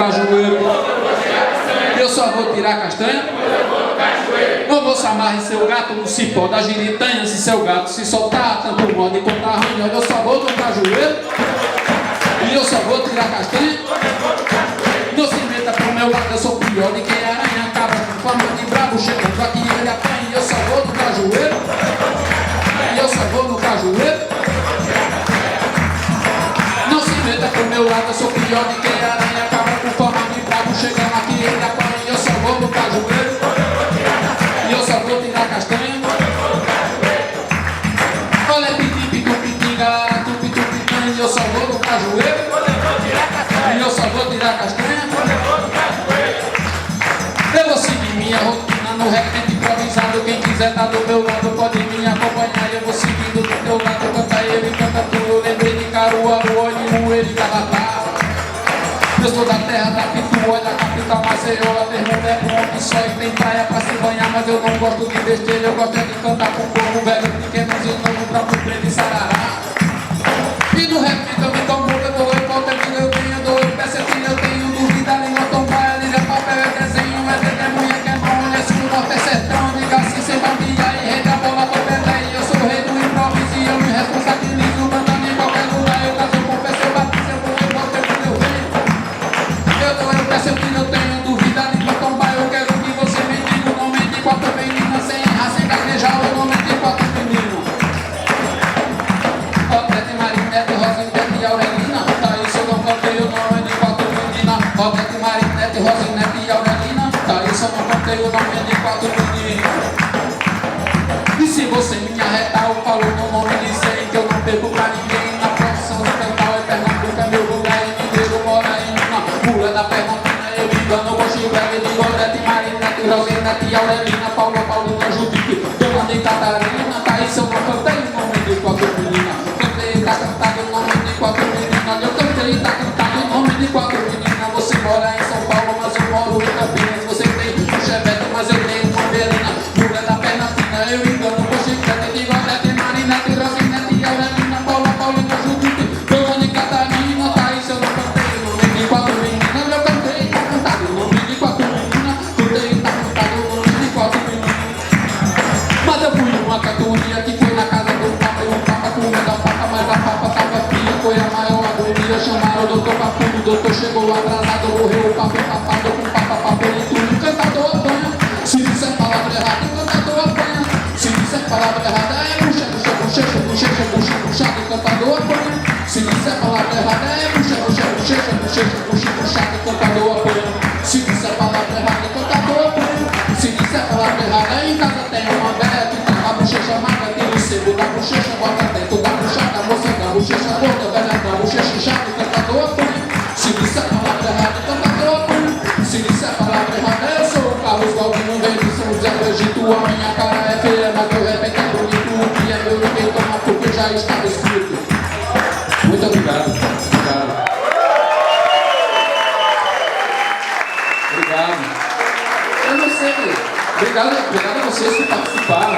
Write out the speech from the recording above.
cajueiro. Eu só vou tirar castanha. Não vou se amarrar em seu gato no cipó da giritanha. Se seu gato se soltar, tanto modo enquanto tá ruim. Eu só vou no cajueiro. E eu só vou tirar castanha. Não se meta pro meu lado, eu sou pior de quem aranha. Acaba com forma de bravo, chegando aqui ele apanha. E eu só vou no cajueiro. E eu só vou no cajueiro. Não se meta pro meu lado, eu sou pior de quem aranha. Acaba com forma de bravo, chegando aqui ele apanha. E eu só vou no cajueiro. E eu só vou tirar castanha. Olha pitim, pitum, pitim, galera, tupi, tupi, pitim. E eu só vou no cajueiro. E eu só vou tirar castanha. Eu vou seguir minha rotina no repente improvisado. Quem quiser tá do meu lado pode me acompanhar. Eu vou seguindo do teu lado, canta ele, canta tu. Eu lembrei de Caruaru, olho, ele Galatá. Eu sou da terra da Pituá, da capital Maceió. A pergunta é bom que só e tem praia pra se banhar. Mas eu não gosto de besteira, eu gosto é de cantar com o povo velho, pequenos e novo, próprio preto e sarará. E no repente eu me tomo, eu dou eu volto, eu tenho, eu dou eu peço, eu tenho dúvida, língua tombar, liga papel, é desenho, é testemunha que é bom, olha se o norte é sertão, diga assim, sem bambia e rei da bola, tô perdendo, eu sou o rei do improviso e eu me responsabilizo, mandando em qualquer lugar, eu caso, eu confesso, eu batizo, eu vou, eu volto, eu venho. Eu dou eu peço, eu tenho dúvida, língua tombar, eu quero que você me diga o nome de quatro meninas, sem errar, sem gaguejar, o nome de quatro meninos. Marinete, Rosinete e Aurelina. Tá isso eu não contei o nome de quatro meninas. Rosinete, Marinete, Rosinete e Aurelina. Tá isso eu não contei o nome de quatro meninas. E se você me arretar, eu falo no nome de 100 que eu não perco pra ninguém. Na profissão do cantal é Pernambuco, é meu lugar. E Mineiro mora em uma pula da Pernambuca. Eu engano, vou chegar de Gorete, Marinete, Rosinete e Aurelina. Paulo, Judite, Dona de Catarina. Tá isso eu não contei o nome de quatro meninas. Tá cantado o nome de quatro meninas. Eu cantei, tá cantado o nome de quatro meninas. Você mora em São Paulo, mas eu moro em Campinas. Você tem um chevette, mas eu tenho uma berina. Mulher da perna fina, eu engano, vou chiclete de Gorete, Marinete, Rosinete e Aurelina. Paulo, Judite, Dona de Catarina. Tá isso eu não cantei o nome de quatro meninas. Eu cantei, tá cantado o nome de quatro meninas. Cantei, tá cantado o nome de quatro meninas. Mas eu fui numa cantoria que foi na casa do Papa. E o Papa comendo a papa, mas a papa tava fria. Foi a maior agonia. Chamaram o doutor Papudo. O doutor chegou atrasado. Morreu o papo papado com papa, papelito. E o cantador apanha. Se disser palavra errada, o cantador apanha. Se disser palavra errada, é bucha, bochecha. O cantador apanha. Se disser palavra errada, é bucha, bochecha. O cantador apanha. Se disser palavra errada, o cantador apanha. Se disser palavra errada, em casa tem uma velha que tá com a bochecha magra. Tem o sebo da bochecha, bota dentro da buchada. Moça da bochecha gorda, velha da bochecha chata. O cantador apanha. Se disser palavra errada, o cantador apanha. Se disser palavra errada, eu sou o Carlos Galdino, vem de São José do Egito. A minha cara é feia, mas eu repito é bonito. O que é meu ninguém toma porque já estava escrito. Muito obrigado. Obrigado. Eu não sei. Obrigado a vocês que participaram.